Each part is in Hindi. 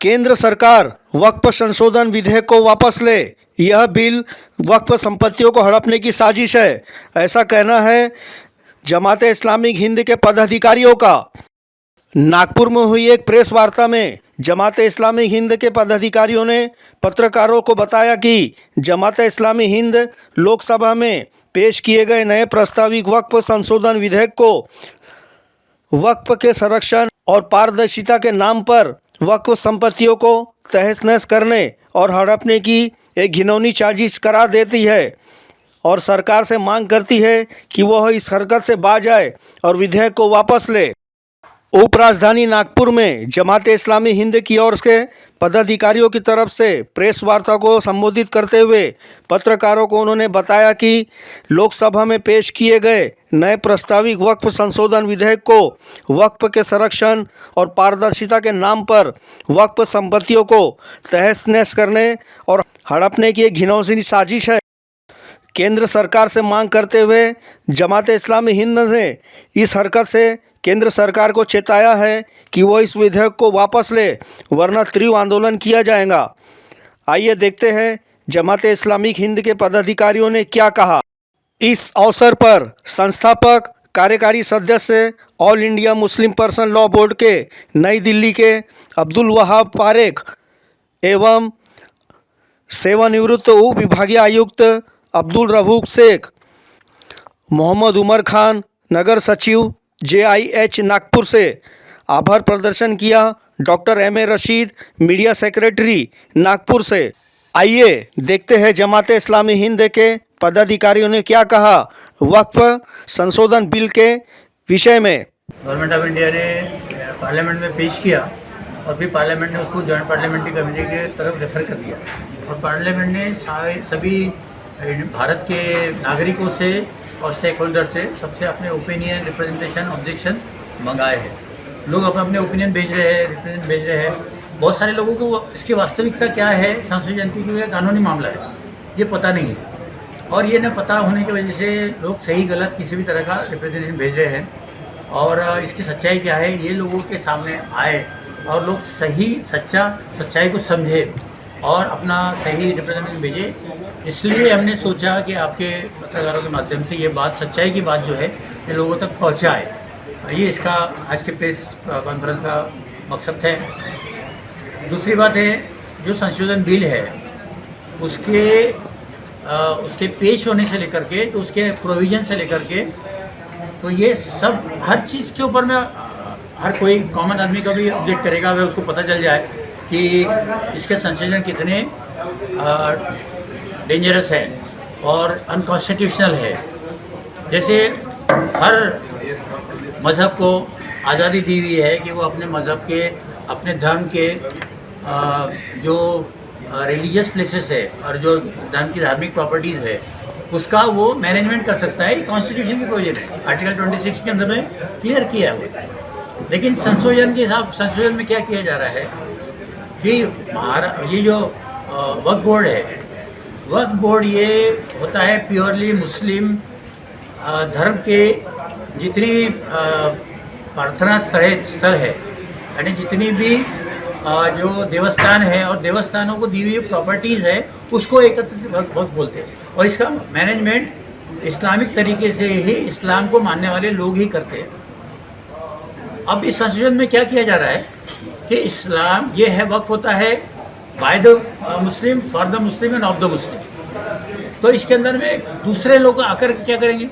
केंद्र सरकार वक्फ संशोधन विधेयक को वापस ले। यह बिल वक्फ संपत्तियों को हड़पने की साजिश है, ऐसा कहना है जमात इस्लामी हिंद के पदाधिकारियों का। नागपुर में हुई एक प्रेस वार्ता में जमात इस्लामी हिंद के पदाधिकारियों ने पत्रकारों को बताया कि जमात इस्लामी हिंद लोकसभा में पेश किए गए नए प्रस्तावित वक्फ संशोधन विधेयक को वक्फ के संरक्षण और पारदर्शिता के नाम पर वक्फ संपत्तियों को तहस नहस करने और हड़पने की एक घिनौनी साजिश करार देती है और सरकार से मांग करती है कि वह इस हरकत से बाज आए और विधेयक को वापस ले। उप राजधानी नागपुर में जमात इस्लामी हिंद की ओर से पदाधिकारियों की तरफ से प्रेस वार्ता को संबोधित करते हुए पत्रकारों को उन्होंने बताया कि लोकसभा में पेश किए गए नए प्रस्तावित वक्फ संशोधन विधेयक को वक्फ के संरक्षण और पारदर्शिता के नाम पर वक्फ संपत्तियों को तहस नहस करने और हड़पने की एक घिनौनी साजिश है। केंद्र सरकार से मांग करते हुए जमात इस्लामी हिंद ने इस हरकत से केंद्र सरकार को चेताया है कि वो इस विधेयक को वापस ले, वरना तीव्र आंदोलन किया जाएगा। आइए देखते हैं जमात इस्लामी हिंद के पदाधिकारियों ने क्या कहा। इस अवसर पर संस्थापक कार्यकारी सदस्य all India Muslim person law board के नई दिल्ली के अब्दुल वहाब पारेख एवं सेवानिवृत्त उप विभागीय आयुक्त अब्दुल रऊफ शेख, मोहम्मद उमर खान, नगर सचिव JIH नागपुर से आभार प्रदर्शन किया। Doctor M.A. Rashid, media secretary Nagpur से। आइए देखते हैं जमात इस्लामी हिंद के पदाधिकारियों ने क्या कहा वक्फ संशोधन बिल के विषय में। गवर्नमेंट ऑफ इंडिया ने पार्लियामेंट में पेश किया और फिर पार्लियामेंट ने उसको जॉइंट पार्लियामेंट्री कमेटी के तरफ रेफर कर दिया और पार्लियामेंट ने सभी भारत के नागरिकों से और स्टेक होल्डर से सबसे अपने ओपिनियन, रिप्रेजेंटेशन, ऑब्जेक्शन मंगाए हैं। लोग अपने ओपिनियन भेज रहे हैं, रिप्रेजेंट भेज रहे हैं। बहुत सारे लोगों को इसकी वास्तविकता क्या है संशोधन की, क्योंकि कानूनी मामला है, ये पता नहीं है और ये न पता होने की वजह से लोग सही गलत किसी भी तरह का रिप्रेजेंटेशन भेज रहे हैं और इसकी सच्चाई क्या है ये लोगों के सामने आए और लोग सच्चाई को समझे और अपना सही रिप्रेजेंटेशन भेजे। इसलिए हमने सोचा कि आपके पत्रकारों के माध्यम से ये बात, सच्चाई की बात जो है ये लोगों तक पहुंचाए। ये इसका आज के प्रेस कॉन्फ्रेंस का मकसद है। दूसरी बात है, जो संशोधन बिल है उसके पेश होने से लेकर के, तो उसके प्रोविज़न से लेकर के, तो ये सब हर चीज़ के ऊपर में हर कोई कॉमन आदमी का भी ऑब्जेक्ट करेगा, वह उसको पता चल जाए कि इसके संशोधन कितने डेंजरस है और अनकॉन्स्टिट्यूशनल है। जैसे हर मज़हब को आज़ादी दी हुई है कि वो अपने मज़हब के, अपने धर्म के जो रिलीजियस प्लेसेस है और जो धर्म की धार्मिक प्रॉपर्टीज़ है उसका वो मैनेजमेंट कर सकता है। कॉन्स्टिट्यूशन की प्रोविजन है, आर्टिकल 26 के अंदर में क्लियर किया है। लेकिन संशोधन में क्या किया जा रहा है कि ये जो वक्फ बोर्ड है, वक्फ बोर्ड ये होता है प्योरली मुस्लिम धर्म के जितनी प्रार्थना स्थल है, यानी जितनी भी जो देवस्थान है और देवस्थानों को दी हुई प्रॉपर्टीज़ है उसको एकत्रित वक्फ बोलते हैं और इसका मैनेजमेंट इस्लामिक तरीके से ही इस्लाम को मानने वाले लोग ही करते हैं। अब इस संशोधन में क्या किया जा रहा है कि इस्लाम ये है, वक्फ होता है by the Muslim, for the Muslim end of the Muslim. तो इसके अंदर में दूसरे लोग आकर क्या करेंगे,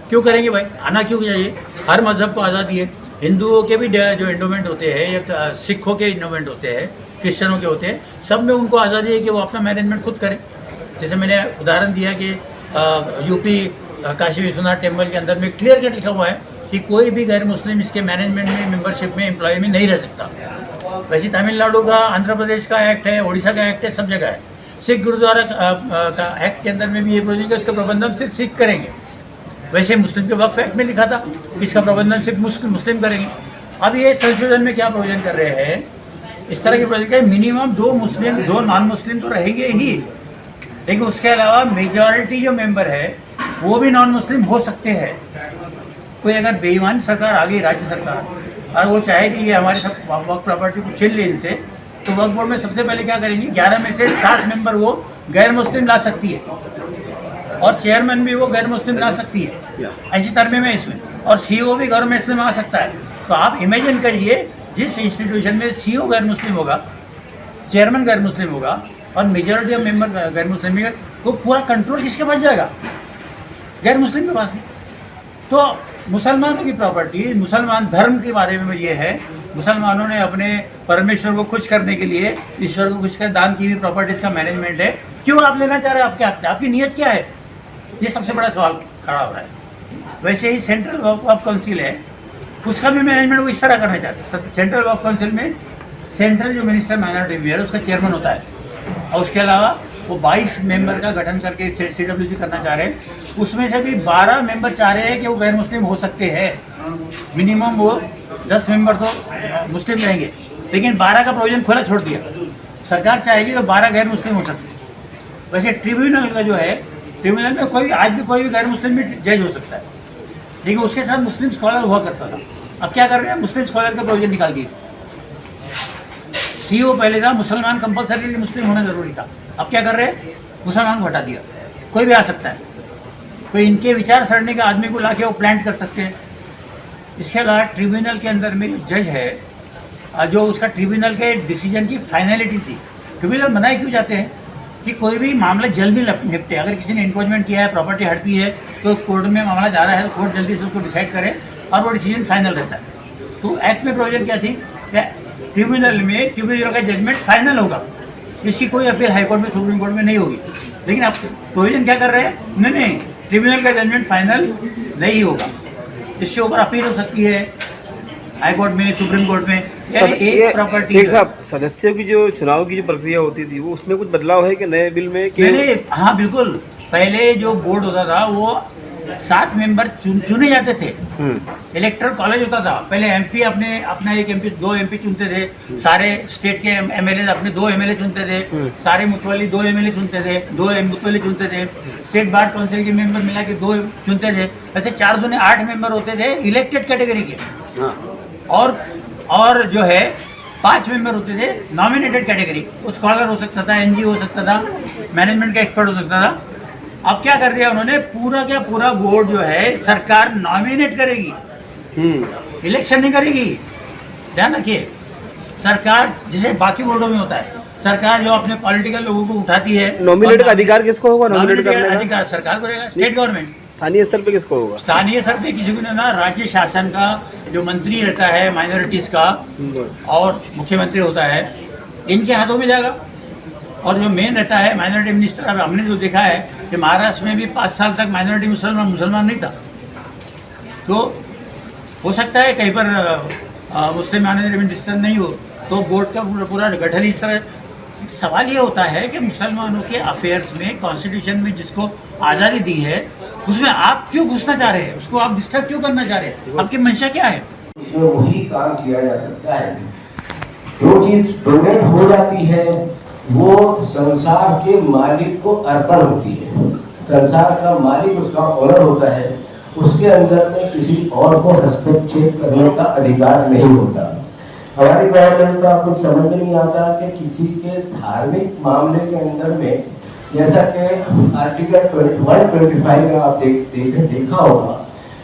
क्यों करेंगे भाई, आना क्यों चाहिए। हर मज़हब को आज़ादी है, हिंदुओं के भी जो एंडोमेंट होते हैं या सिखों के एंडोमेंट होते हैं, क्रिश्चियनों के होते हैं, सब में उनको आज़ादी है कि वो अपना मैनेजमेंट खुद करें। जैसे मैंने उदाहरण दिया कि यूपी काशी विश्वनाथ टेम्पल के अंदर में क्लियर कट लिखा हुआ है कि कोई भी गैर मुस्लिम इसके मैनेजमेंट में, मेंबरशिप में, एम्प्लॉय में नहीं रह सकता। वैसे तमिलनाडु का, आंध्र प्रदेश का एक्ट है, उड़ीसा का एक्ट है, सब जगह है। सिख गुरुद्वारा का एक्ट के अंदर में भी ये प्रोविजन है, इसका प्रबंधन सिर्फ सिख करेंगे। वैसे मुस्लिम के वक्फ एक्ट में लिखा था कि इसका प्रबंधन सिर्फ मुस्लिम करेंगे। अब ये संशोधन में क्या प्रोविजन कर रहे हैं, इस तरह के प्रोविजन का मिनिमम 2 मुस्लिम 2 नॉन मुस्लिम तो रहेंगे ही, लेकिन उसके अलावा मेजॉरिटी जो मेंबर है वो भी नॉन मुस्लिम हो सकते हैं। कोई अगर बेईमान सरकार आ गई, राज्य सरकार, और वो चाहे कि ये हमारे सब वक्फ प्रॉपर्टी को छीन ले इनसे, तो वक्फ बोर्ड में सबसे पहले क्या करेंगे, 11 में से 7 मेंबर वो गैर मुस्लिम ला सकती है और चेयरमैन भी वो गैर मुस्लिम ला सकती है, ऐसी तरमीम है इसमें। और सीईओ भी गैर मुस्लिम आ सकता है। तो आप इमेजिन करिए, जिस इंस्टीट्यूशन में सीईओ गैर मुस्लिम होगा, चेयरमैन गैर मुस्लिम होगा और मेजॉरिटी ऑफ मेंबर गैर मुस्लिम है, तो पूरा कंट्रोल किसके पास जाएगा? गैर मुस्लिम के पास नहीं। तो मुसलमानों की प्रॉपर्टी, मुसलमान धर्म के बारे में ये है, मुसलमानों ने अपने परमेश्वर को खुश करने के लिए, ईश्वर को खुश कर दान की हुई प्रॉपर्टीज़ का मैनेजमेंट है। क्यों आप लेना चाह रहे हैं? आपकी नीयत क्या है? ये सबसे बड़ा सवाल खड़ा हो रहा है। वैसे ही सेंट्रल वक्फ काउंसिल है, उसका भी मैनेजमेंट वो इस तरह करना चाहते हैं। सेंट्रल वक्फ काउंसिल में सेंट्रल जो मिनिस्टर माइनॉरिटी अफेयर उसका चेयरमैन होता है, और उसके अलावा वो 22 मेंबर का गठन करके CWC करना चाह रहे हैं। उसमें से भी 12 मेंबर चाह रहे हैं कि वो गैर मुस्लिम हो सकते हैं। मिनिमम वो 10 मेंबर तो मुस्लिम रहेंगे, लेकिन 12 का प्रोविजन खुला छोड़ दिया। सरकार चाहेगी तो 12 गैर मुस्लिम हो सकते हैं। वैसे ट्रिब्यूनल का जो है, ट्रिब्यूनल में आज भी कोई भी गैर मुस्लिम भी जज हो सकता है, लेकिन उसके साथ मुस्लिम स्कॉलर हुआ करता था। अब क्या कर रहे हैं? मुस्लिम स्कॉलर का प्रोविजन निकाल दिए। सीईओ पहले था मुसलमान, कंपलसरी मुस्लिम होना जरूरी था। अब क्या कर रहे हैं? मुसलमान को हटा दिया, कोई भी आ सकता है। कोई इनके विचार सरणी का आदमी को लाके वो प्लांट कर सकते हैं। इसके अलावा ट्रिब्यूनल के अंदर में जो जज है, जो उसका ट्रिब्यूनल के डिसीजन की फाइनलिटी थी। ट्रिब्यूनल बनाए क्यों जाते हैं? कि कोई भी मामला जल्दी निपटे। अगर किसी ने इंक्रोचमेंट किया है, प्रॉपर्टी हड़पी है, तो कोर्ट में मामला जा रहा है, तो कोर्ट जल्दी से उसको डिसाइड करे और वो डिसीजन फाइनल रहता है। तो एक्ट में प्रोविजन क्या थी? ट्रिब्यूनल में ट्रिब्यूनल का जजमेंट फाइनल होगा, इसकी कोई अपील हाई कोर्ट में, सुप्रीम कोर्ट में नहीं होगी। लेकिन आप प्रोविजन क्या कर रहे हैं? नहीं, ट्रिब्यूनल का जजमेंट फाइनल नहीं होगा, इसके ऊपर अपील हो सकती है हाई कोर्ट में, सुप्रीम कोर्ट में। यानी एक प्रॉपर्टी शेख साहब, सदस्यों की जो चुनाव की जो प्रक्रिया होती थी, वो उसमें कुछ बदलाव है कि नए बिल में? नहीं, हाँ बिल्कुल। पहले जो बोर्ड होता था वो 7 मेंबर चुने जाते थे। इलेक्टोरल कॉलेज होता था। पहले MP अपना एक MP, 2 MP चुनते थे। सारे स्टेट के MLA अपने 2 MLA चुनते थे। सारे मुतवल्ली 2 MLA चुनते थे, 2 मुतवल्ली चुनते थे। स्टेट बार काउंसिल के मेंबर मिला के 2 चुनते थे। ऐसे 4 दूने 8 मेंबर होते थे इलेक्टेड कैटेगरी के। और जो है 5 मेंबर होते थे नॉमिनेटेड कैटेगरी। वो स्कॉलर हो सकता था, NGO हो सकता था, मैनेजमेंट का एक्सपर्ट हो सकता था। अब क्या कर दिया उन्होंने? पूरा बोर्ड जो है सरकार नॉमिनेट करेगी, इलेक्शन नहीं करेगी। ध्यान रखिए, सरकार जैसे बाकी बोर्डों में होता है, सरकार जो अपने पॉलिटिकल लोगों को उठाती है। नॉमिनेट का अधिकार किसको होगा? नॉमिनेट करने का अधिकार सरकार को रहेगा, स्टेट गवर्नमेंट। स्थानीय स्तर पे किसको होगा? स्थानीय स्तर पे किसी को नहीं ना। राज्य शासन का जो मंत्री रहता है माइनॉरिटीज का, और मुख्यमंत्री होता है, इनके हाथों में जाएगा। और जो मेन रहता है माइनॉरिटी मिनिस्टर। अब हमने जो देखा है कि महाराष्ट्र में भी 5 साल तक माइनॉरिटी मुसलमान नहीं था। तो हो सकता है कहीं पर मुस्लिम माइनॉरिटी मिनिस्टर नहीं हो, तो बोर्ड का पूरा गठन इस तरह। सवाल ये होता है कि मुसलमानों के अफेयर्स में, कॉन्स्टिट्यूशन में जिसको आज़ादी दी है, उसमें आप क्यों घुसना चाह रहे हैं? उसको आप डिस्टर्ब क्यों करना चाह रहे हैं? आपकी मंशा क्या है? उसमें वही काम किया जा सकता है। जो चीज डोनेट हो जाती है वो संसार के मालिक को अर्पण होती है। संसार का मालिक, उसका ओनर होता है, उसके अंदर में किसी और को हस्तक्षेप करने का अधिकार नहीं होता। हमारी गवर्नमेंट का कुछ समझ में नहीं आता कि किसी के धार्मिक मामले के अंदर में, जैसा कि आर्टिकल 125 का आप देखा होगा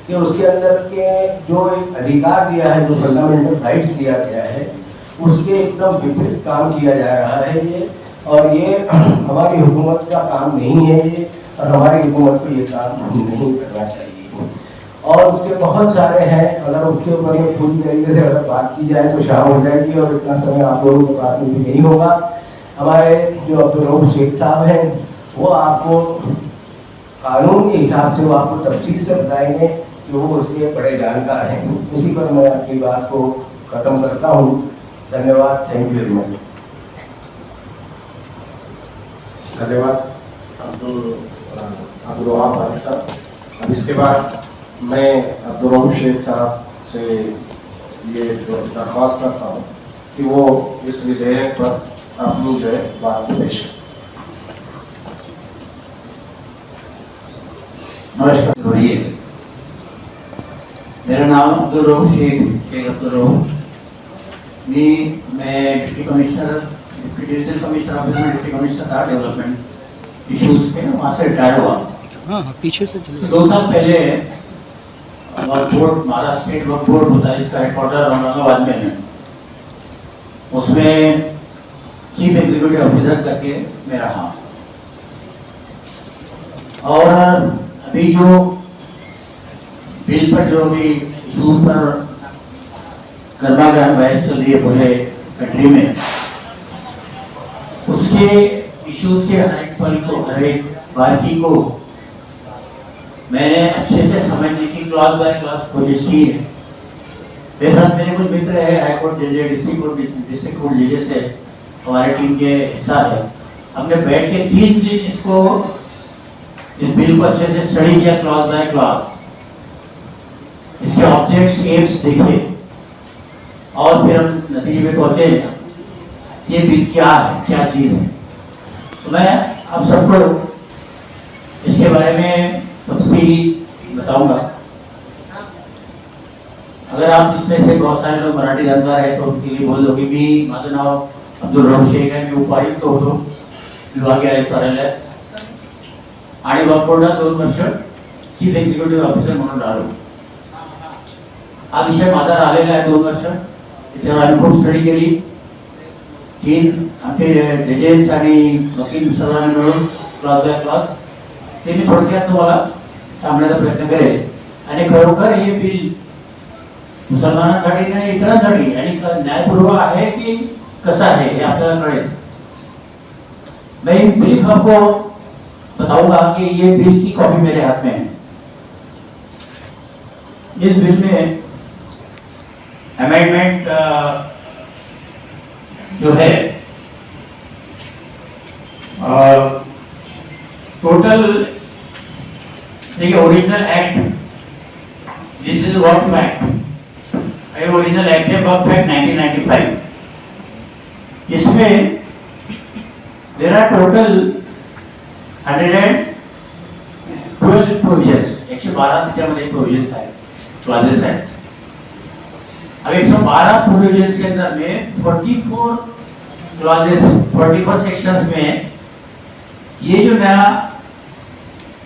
कि उसके अंदर के जो एक अधिकार दिया है, जो फंडामेंटल राइट दिया गया है, उसके एकदम विपरीत काम किया जा रहा है ये। और ये हमारी हुकूमत का काम नहीं है ये, और हमारी हुकूमत को ये काम नहीं करना चाहिए। और उसके बहुत सारे हैं, अगर उसके ऊपर ये पूरी तरीके से अगर बात की जाए तो शाम हो जाएगी, और इतना समय आप लोगों के पास में भी नहीं होगा। हमारे जो अब्दुल रऊफ शेख साहब हैं, वो आपको कानून के हिसाब से वो आपको तफसील से बताएंगे, कि वो उसके बड़े जानकार हैं। इसी पर मैं अपनी बात को ख़त्म करता हूँ। धन्यवाद। Thank you very much. धन्यवाद अब्दुल वहाब वाली साहब। अब इसके बाद मैं अब्दुल रऊफ शेख साहब से ये दरख्वास्त करता हूँ कि वो इस विधेयक पर अपनी जो है बात पेश करें। नमस्कार। मेरा नाम अब्दुल रऊफ शेख अब्दुल रऊफ। मैं deputy commissioner divisional commissioner office में डिप्टी कमिश्नर था डेवलपमेंट इश्यूज के, वहाँ से रिटायर हुआ। पीछे से चले 2 साल पहले वक्फ बोर्ड, महाराष्ट्र स्टेट वक्फ बोर्ड होता है, इसका हेडक्वार्टर औरंगाबाद में है, उसमें चीफ एग्जीक्यूटिव ऑफिसर करके मैं रहा। और अभी जो बिल पर जो भी इशू पर गर्मा गर्म बहस चल रही है पूरे कंट्री में, उसके इश्यूज के हर एक पल को, हर एक बारीकी को मैंने अच्छे से समझने की क्लास बाय क्लास कोशिश की है। मेरे साथ मेरे कुछ मित्र है, हाई कोर्ट जज, डिस्ट्रिक्ट कोर्ट जजेस है, हमारे टीम के हिस्सा है। हमने बैठ के 3 दिन इस बिल को अच्छे से स्टडी किया, क्लास बाय क्लास, इसके ऑब्जेक्ट्स, एम्स देखे और फिर हम नतीजे में पहुंचे ये बिल क्या है, क्या चीज है। तो मैं आप सबको इसके बारे में तफसीली बताऊंगा। अगर आप इसमें से बहुत सारे लोग मराठी जानकार है तो उनके लिए बोल दो की मी माझं नाव अब्दुल रऊफ शेख आहे, मी उपायुक्त होतो विभागीय आयुक्त कार्यालयात आणि वक्फ बोर्डात 2 वर्ष चीफ एक्झिक्युटिव्ह ऑफिसर म्हणून राहिलो। हा विषय माझा राहिलेला आहे 2 वर्ष, त्याच्यावर आम्ही खूप स्टडी केली। 3 आमचे जजेस आणि वकील सर्वांनी मिळून क्लास बाय क्लास ते मी थोडक्यात तुम्हाला सांगण्याचा प्रयत्न करेल। आणि खरोखर हे बिल मुसलमानांसाठी नाही, इतरांसाठी आणि न्यायपूर्व आहे की कसं आहे हे आपल्याला कळेल। मैं ब्रीफ आपको बताऊंगा कि ये बिल की कॉपी मेरे हाथ में है। इस बिल में अमेंडमेंट जो है टोटल, देखिए original act, this is Waqf act, ये ओरिजिनल एक्ट है वक्फ एक्ट 1995। इसमें देयर आर टोटल 112 प्रोविजन्स, 112 त्याच्यामध्ये प्रोविजन्स आहेत, क्लॉजेस आहेत। अब 112 प्रोविजन्स के अंदर में 44 क्लॉजेस, 44 सेक्शंस में ये जो नया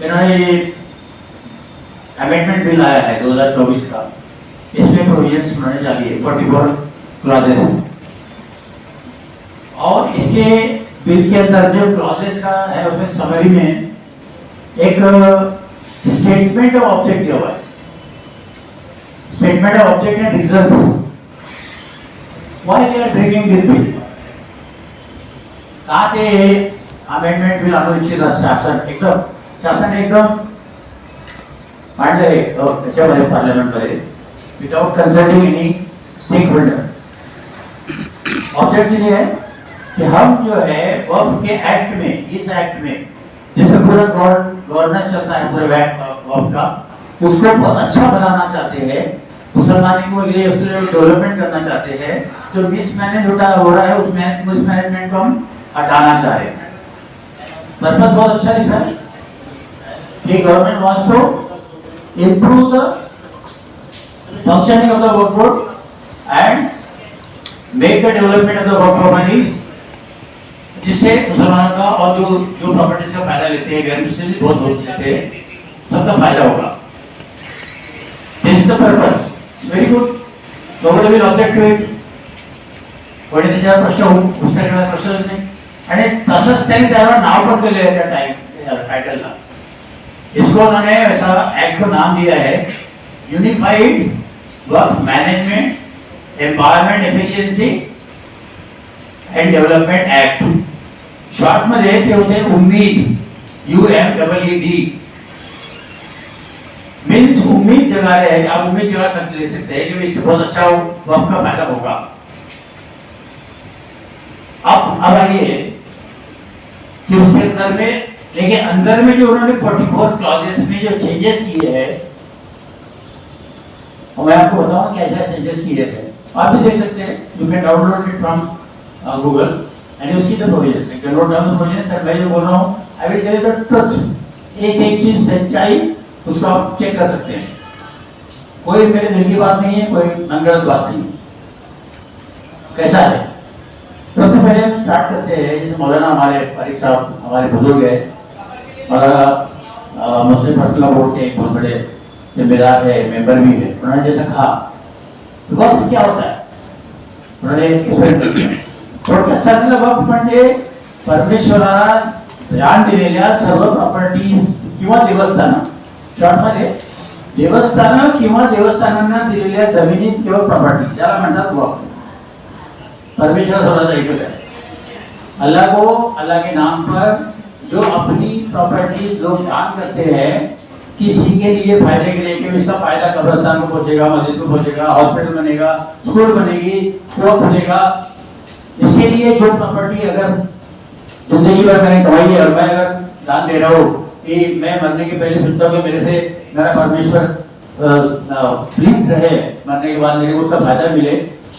इन्होंने अमेंडमेंट बिल आया है 2024 का, इसमें प्रोविजन्स उन्होंने डाली है 44 क्लॉजेस। और इसके बिल के अंदर जो क्लॉजेस का है उसमें समरी में एक स्टेटमेंट ऑफ ऑब्जेक्ट दिया हुआ है, statement of object and reasons why they are bringing this bill. का ते अमेंडमेंट बिल आणू इच्छित शासन एकदम मांडले त्याच्यामध्ये पार्लियामेंटमध्ये without consulting any stakeholder. Object ये है कि हम जो है वक्फ के एक्ट में, इस एक्ट में जिसमें पूरा गवर्नेंस चलता है पूरे वक्फ का, उसको बहुत अच्छा बनाना चाहते हैं, मुसलमानी के लिए उसके लिए डेवलपमेंट करना चाहते हैं। जो मिसमैनेज हो रहा है उस मिसमैनेजमेंट को हम हटाना चाह रहे हैं। पर्पज बहुत अच्छा लिखा है कि government wants to improve the functioning of the Waqf board and make the development of the Waqf properties, जिससे मुसलमानों का और जो प्रॉपर्टीज का फायदा लेते हैं, गैर मुस्लिम बहुत लेते हैं, सबका फायदा होगा। This is the purpose, very good, nobody will object to it. कोणी त्याच्यावर प्रश्न नाही आणि तसंच त्यांनी त्याला नाव पण दिले आहे त्या टाइटलला। इसको उन्होंने ऐसा एक्ट को नाम दिया है unified work management empowerment efficiency and development act. Short मध्ये ते होते उम्मीद, UMEED, मीन्स उम्मीद जगा रहे हैं। आप उम्मीद जगा सकते हैं कि इससे बहुत अच्छा वक्त का फायदा होगा। अब आइए कि उसके अंदर में, लेकिन अंदर में जो उन्होंने 44 क्लॉजेस में जो चेंजेस किए हैं, और मैं आपको बताऊंगा क्या क्या चेंजेस किए हैं। आप भी देख सकते हैं, you can download it from Google and you see the provisions, you can note down the provisions. और मैं जो बोल रहा हूँ, I will tell you the truth, एक चीज सच्चाई, उसको आप चेक कर सकते हैं। कोई मेरे दिल की बात नहीं है, कोई मनगढ़ंत बात नहीं है। कैसा है सबसे पहले हम स्टार्ट करते हैं, जैसे मौलाना हमारे फारिक साहब हमारे बुजुर्ग है, मौलाना मुस्लिम फैसला बोर्ड के एक बहुत बड़े जिम्मेदार है, मेंबर भी है। उन्होंने जैसा कहा वक्फ क्या होता है उन्होंने एक्सप्लेन किया। थोडक्यात सांगितलं वक्फ म्हणजे परमेश्वराला दान दिलेल्या सर्व प्रॉपर्टीज किंवा देवस्थानं, शॉर्टमध्ये देवस्थानं किंवा देवस्थानांना दिलेल्या जमिनीत किंवा प्रॉपर्टी ज्याला म्हणतात वक्फ। परमेश्वर थोड़ा सा एक है, अल्लाह को अल्लाह के नाम पर जो अपनी प्रॉपर्टी लोग दान करते हैं किसी के लिए फायदे के लिए कि इसका फायदा कब्रिस्तान को पहुंचेगा, मस्जिद को पहुंचेगा, हॉस्पिटल बनेगा, स्कूल बनेगी, कुआं खुलेगा, इसके लिए जो प्रॉपर्टी अगर जिंदगी भर मैंने कमाई है और मैं अगर दान दे रहा हूँ कि मैं मरने के पहले सोचता हूँ कि मेरे से मेरा परमेश्वर प्लीज रहे, मरने के बाद मेरे को उसका फायदा मिले,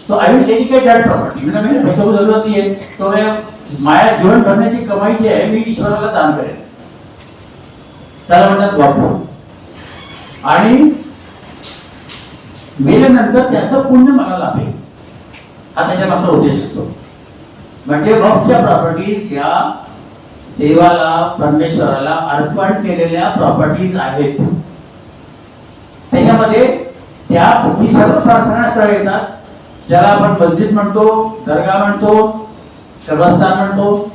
तो I will dedicate that property. मतलब मेरे बच्चों को जरूरत नहीं है तो मैं माया जीवन भरण्याची कमाई जी आहे मी ईश्वराला दान करेन, त्याला म्हणतात वक्फ। आणि मेल्यानंतर त्याचं पुण्य मला लाभेल हा त्याच्या मागचा उद्देश असतो। म्हणजे वक्फच्या प्रॉपर्टीज या देवाला परमेश्वराला अर्पण केलेल्या प्रॉपर्टीज आहेत, त्याच्यामध्ये त्या सर्व प्रार्थनास्थळ येतात, ज्याला आपण मस्जिद म्हणतो, दर्गा म्हणतो, कब्रस्तान म्हणतो,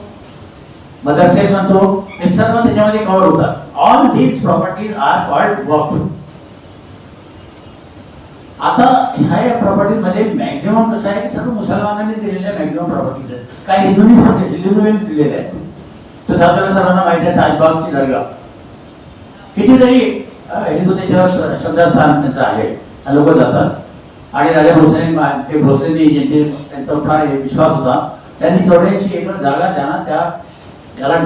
मदरसे म्हणतो, हे सर्व त्याच्यामध्ये कव्हर होतात। All these properties are called waqf. आता ह्या प्रॉपर्टीज मध्ये मॅक्झिमम कसं आहे की सर्व मुसलमानांनी दिलेल्या मॅक्झिमम प्रॉपर्टीज आहेत, काही हिंदूंनी पण हिंदूंनी दिलेल्या आहेत। तसं आपल्याला सर्वांना माहिती आहे ताजबागची दर्गा कितीतरी हिंदू त्याच्यावर श्रद्धास्थान त्यांचं आहे, लोक जातात। आणि राजा भोसलेंनी त्यांचा फार विश्वास होता, त्यांनी 84 एकर जागा त्यांना त्याला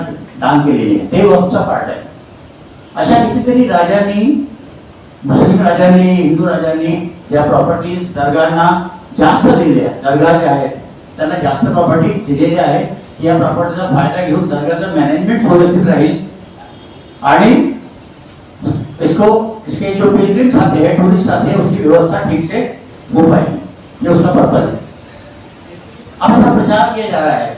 दान केलेली आहे, ते वक्फचा पार्ट आहे। अशा कितीतरी राजांनी, मुस्लिम राजांनी, हिंदू राजांनी या प्रॉपर्टीज दर्गांना जास्त दिलेल्या, दर्गा जे आहेत त्यांना जास्त प्रॉपर्टी दिलेल्या आहे। या प्रॉपर्टीचा फायदा घेऊन दर्गाचं मॅनेजमेंट व्यवस्थित राहील आणि इसके जो पिलग्रिम्स आते हैं, टूरिस्ट आते हैं, उसकी व्यवस्था ठीक से हो पाएगी, ये उसका पर्पज है। अब ऐसा प्रचार किया जा रहा है।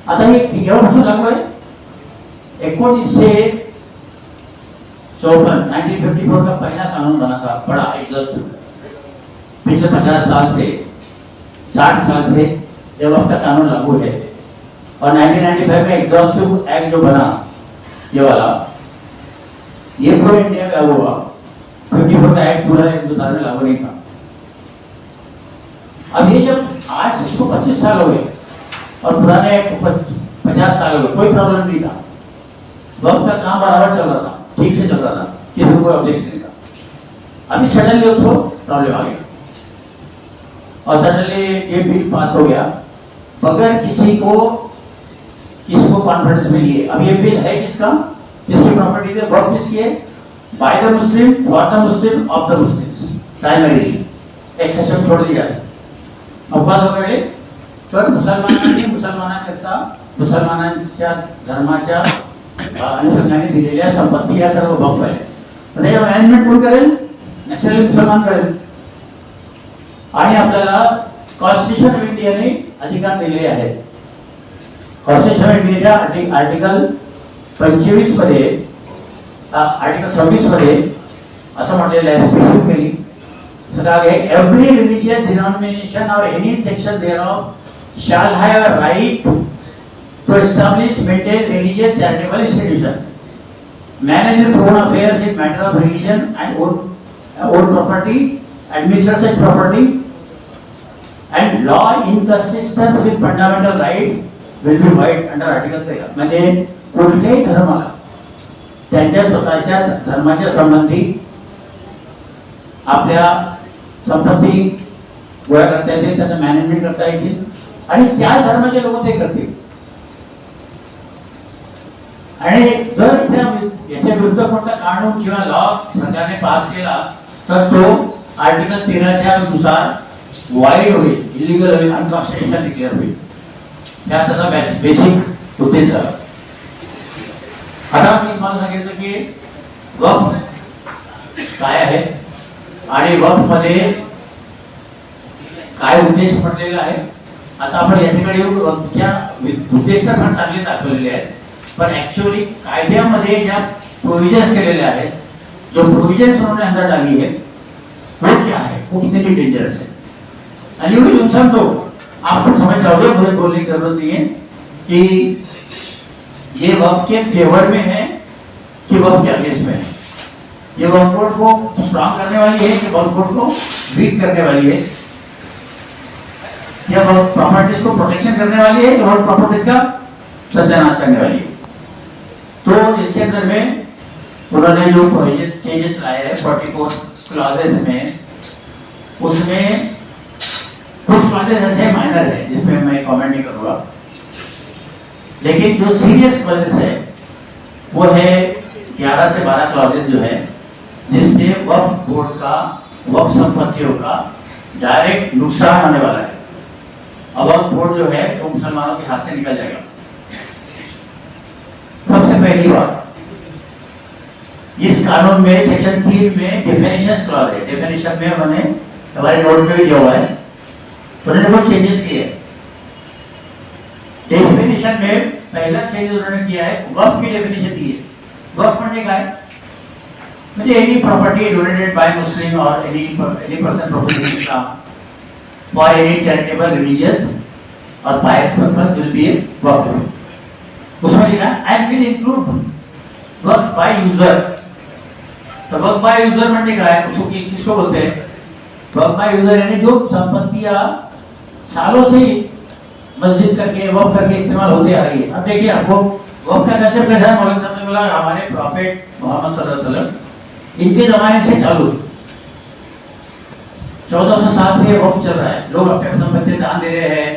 आता ये एवढं लागू आहे 1954 1954 का पहला कानून बना था, बड़ा एग्जॉस्टिव, पिछले 50 साल से 60 साल से जब वक्त का कानून लागू है, और 1995 में एग्जॉस्टिव एक्ट जो बना ये वाला, ये पूरे इंडिया में लागू हुआ। 54 का एक्ट पूरा हिंदुस्तान में लागू नहीं था। अब ये जब आज इसको 25 साल हो गए और पुराने एक्ट को 50 साल हो गए, कोई प्रॉब्लम नहीं था, वक्त का काम बराबर चल रहा था, ठीक से चल रहा था, किसी को कोई ऑब्जेक्शन नहीं था। अभी सडनली उसको प्रॉब्लम आ गई और सडनली ये बिल पास हो गया बगैर किसी को कॉन्फिडेंस में लिए। अब ये बिल है किसका, किसकी प्रॉपर्टी है, वक्फ किसकी है, by the Muslim, for the Muslim, of the Muslims, primarily एक सेशन छोड़ दिया है। अपवाद वगैरे तर मुसलमानांकरता मुसलमानांच्या धर्माच्या अनुषंगाने दिलेल्या संपत्ती या सर्व वक्फ आहे। तर याचं मॅनेजमेंट कोण करेल, नॅशनली मुसलमान करेल। आणि आपल्याला कॉन्स्टिट्यूशन ऑफ इंडियाने अधिकार दिलेले आहेत। कॉन्स्टिट्यूशन ऑफ इंडियाच्या आर्टिकल 25 मध्ये, आर्टिकल 26 मध्ये असं म्हटलेलं आहे specifically, every religious denomination or any section thereof shall have a right to establish, maintain religious charitable institution, manage its own affairs in matter of religion and own property, administer such property, and law inconsistent with fundamental rights will be void under article 13. म्हणजे कुठल्याही धर्माला त्यांच्या स्वतःच्या धर्माच्या संबंधी आपल्या संपत्ती गोळा करता येतील, त्यांना मॅनेजमेंट करता येतील आणि त्या धर्माचे लोक ते करतील। आणि जर याच्या विरुद्ध कोणता कानून किंवा लॉ सरकारने पास केला तर तो आर्टिकल 13च्या नुसार वाईड होईल, इलिगल होईल, अनकॉन्स्टिट्यूशनल डिक्लेअर होईल। त्या त्याचा बेसिक उद्देश झाला। आता मी तुम्हाला सांगितलं की वक्फ काय आहे आणि वक्फ मध्ये काय उद्देश म्हटलेला आहे आता आपण याच्याकडे येऊ, त्या उद्देश तर फार चांगले दाखवलेले आहेत, पण ऍक्च्युअली कायद्यामध्ये ज्या प्रोविजन्स केलेले आहेत, जो प्रोविजन्स उन्होंने अंदर डाली है वो क्या है, वो कितनी डेंजरस है। आणि वो इंसान तो आपको समझ जाओगे, मुझे बोलने की जरूरत नहीं है कि ये वक्फ के फेवर में है कि वक्फ के अगेंस्ट में है। ये वक्फ बोर्ड को स्ट्रॉन्ग करने वाली है कि वक्फ बोर्ड को वीक करने वाली है, या वक्फ प्रॉपर्टीज को प्रोटेक्शन करने वाली है कि वक्फ प्रॉपर्टीज का सत्यानाश करने वाली है। तो इसके अंदर में उन्होंने जो चेंजेस लाए हैं 44 क्लॉजेस में, उसमें कुछ क्लॉजेस ऐसे माइनर है जिसमें मैं कमेंट नहीं करूंगा, लेकिन जो सीरियस क्लॉजेस है वो है 11 से 12 क्लॉजेस जो है, जिससे वक्फ बोर्ड का, वक्फ संपत्तियों का डायरेक्ट नुकसान होने वाला है। अब वक्फ बोर्ड जो है वो मुसलमानों के हाथ से निकल जाएगा। सबसे पहली बात, इस कानून में सेक्शन 3 में डेफिनेशन क्लॉज है। डेफिनेशन में उन्होंने हमारे नोट में भी दिया हुआ है, उन्होंने बहुत चेंजेस किए। डेफिनेशन में पहला चेंज उन्होंने किया है, वक्फ की डेफिनेशन दी है। वक्फ म्हणजे काय, म्हणजे any property donated by Muslim और any person professing Islam for any charitable, religious और pious purpose will be a waqf. उसमें लिखा and will include waqf by user. तो वक्फ बाय यूजर म्हणजे काय, उसको किसको बोलते हैं, वक्फ बाय यूजर यानी जो संपत्तियां सालों से मस्जिद करके वक्फ करके इस्तेमाल होते आ रही है। अब देखिए आपको वक्फ का कंसेप्ट कैसा है, मौलाना साहब ने बोला हमारे प्रॉफिट मोहम्मद सल्लल्लाहु अलैहि वसल्लम इनके जमाने से चालू, 1407 से वक्फ चल रहा है, लोग अपने संपत्ति दान दे रहे हैं,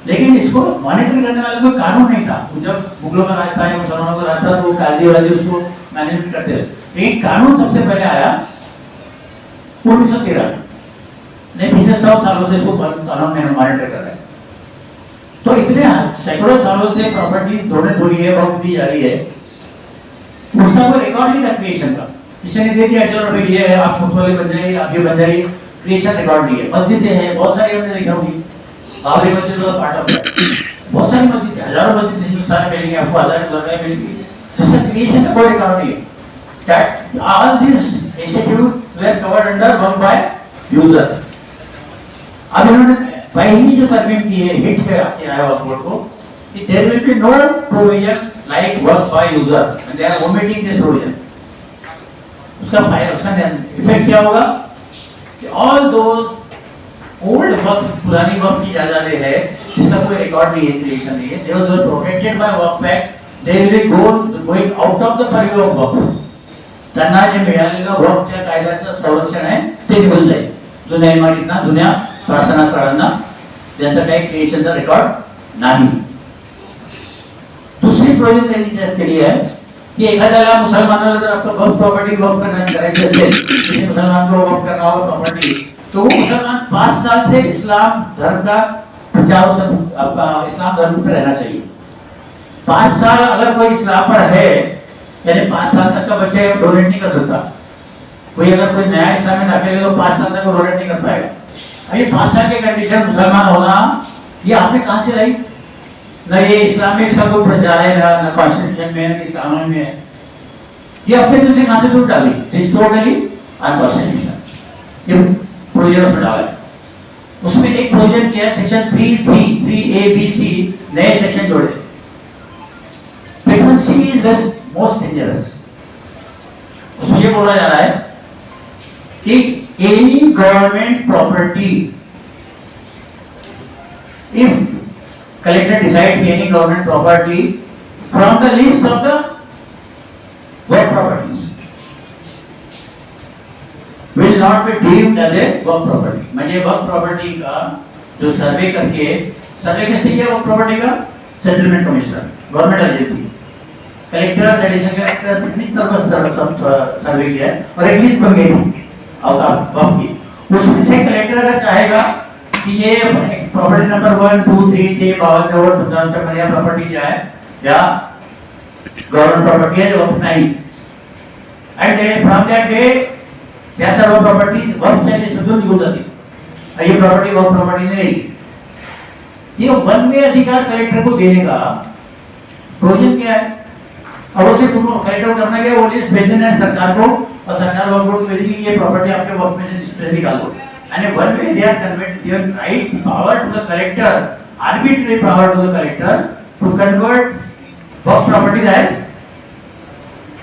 लेकिन इसको मॉनिटर करने वाला कोई कानून नहीं था। जब मुगलों का राज था या मुसलमानों का राज था तो काजी वाले उसको मैनेजमेंट करते थे। एक कानून सबसे पहले आया 1913 में, पिछले 100 सालों से इसको कानून में मॉनिटर कर रहे हैं। तो इतने सैकड़ों सालों से प्रॉपर्टीज डोनेट हो रही है, वक्त दी जा रही है, उसका कोई रिकॉर्ड नहीं था क्रिएशन का। किसी ने दे दिया चलो भाई ये है, आप खुद वाले बन जाइए, आप ये बन जाइए, क्रिएशन रिकॉर्ड नहीं है। मस्जिदें हैं बहुत सारी, हमने देखा होगी, बाबरी मस्जिद का पार्ट ऑफ है, बहुत सारी मस्जिदें, हजारों मस्जिद हिंदुस्तान में मिलेंगी आपको, हजारों जगह मिलेंगी, जिसका क्रिएशन का कोई रिकॉर्ड नहीं है। That all these institutes were covered under Waqf by user. अब इन्होंने पहली जो तरमीम की है, हिट किया है वक्फ बोर्ड को कि there will be no provision like Waqf by user, they are omitting this provision. उसका फायदा, उसका इफेक्ट क्या होगा कि ऑल दोज ओल्ड वक्फ, पुरानी वक्फ की जायदादें है जिसका कोई रिकॉर्ड नहीं है, क्रिएशन नहीं है, they were protected by Waqf act, they will be going out of the purview of waqf. त्यांना जे मिळालेलं वक्फच्या कायद्याचं संरक्षण आहे ते निघून जाईल। जुन्या इमारतींना, जुन्या प्रार्थना स्थळांना त्यांचं काही क्रिएशनचा रेकॉर्ड नाही। दुसरी प्रोविजन त्यांनी त्यात केली आहे कि एखाद्याला मुसलमानाला जर आपको वक्फ प्रॉपर्टी वक्फ करायची असेल, किसी मुसलमान को वक्फ करना हो प्रॉपर्टी, तो वो मुसलमान 5 साल से इस्लाम धर्म का प्रचार, इस्लाम धर्म पर रहना चाहिए। 5 साल अगर कोई इस्लाम पर है, यानी 5 साल तक का बच्चा डोनेट नहीं कर सकता। कोई अगर कोई नया इस्लाम में दाखिल है तो 5 साल तक वो डोनेट नहीं कर पाएगा। अभी 5 साल के कंडीशन मुसलमान होना, ये आपने कहाँ से लाई? न ये इस्लामिक का कोई प्रचार है, न कॉन्स्टिट्यूशन में, न किसी कानून में है, ये अपने दिल से कहाँ से टूट डाली? This totally unconstitutional. ये प्रोविजन उसमें डाला है। उसमें एक प्रोविजन किया है सेक्शन 3C, 3A-B-C, नए सेक्शन जोड़े। Section C is most dangerous. उसमें ये बोला जा रहा है कि any government property, if collector decide any government property from the list of the work properties will not be deemed as a work property। म्हणजे वर्क प्रॉपर्टी का जो सर्वे करके, सर्वे किसने किया वर्क प्रॉपर्टी का? Settlement commissioner, government agency, collector, additional collector, सब सर्वे किया है और एक लिस्ट बन गई थी वक्फ की। उसमें से कलेक्टर अगर चाहेगा कि ये प्रॉपर्टी नंबर 1, 2, 3 के बाद जो प्रॉपर्टी है या गवर्नमेंट प्रॉपर्टी है जो नहीं, एंड फ्रॉम दैट डे त्या सर्व प्रॉपर्टी वक्फ लिस्ट मधून निघून जातील। ये प्रॉपर्टी वक्फ प्रॉपर्टी नहीं रहेगी। ये वन वे अधिकार कलेक्टर को देने का प्रोविजन क्या है? और उसे तुम कलेक्टर करना क्या है? वो लिस्ट भेज देना है सरकार को और सरकार वर्क बोर्ड को भेजेगी ये प्रॉपर्टी आपके वर्क में से लिस्ट में निकाल दो। And one way they are convert their right power to the collector, arbitrary power to the collector to convert वर्क प्रॉपर्टीज एज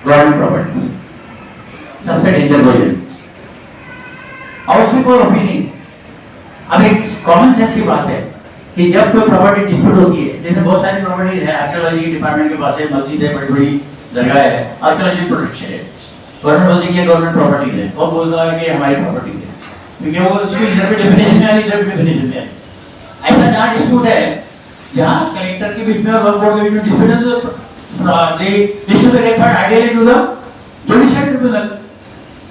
गवर्नमेंट प्रॉपर्टी। सबसे डेंजर प्रोविजन। और उसकी कोई ओपिनियन। अब एक कॉमन सेंस की बात है कि जब कोई प्रॉपर्टी डिस्प्यूट होती है, जैसे बहुत सारी प्रॉपर्टी है, आर्कियोलॉजी डिपार्टमेंट के पास है, मस्जिद है, बड़ी बड़ी जगह है, आर्कियोलॉजी प्रोटेक्शन है, गवर्नमेंट बोलती है गवर्नमेंट प्रॉपर्टी है, वो बोलता है कि हमारी प्रॉपर्टी है, क्योंकि वो उसकी इधर पे डेफिनेशन में आ रही, इधर पे डेफिनेशन में आ रही। ऐसा जहाँ डिस्प्यूट है, जहाँ कलेक्टर के बीच में और वर्क बोर्ड के बीच में डिस्प्यूट है, तो they should be referred ideally to the judicial tribunal.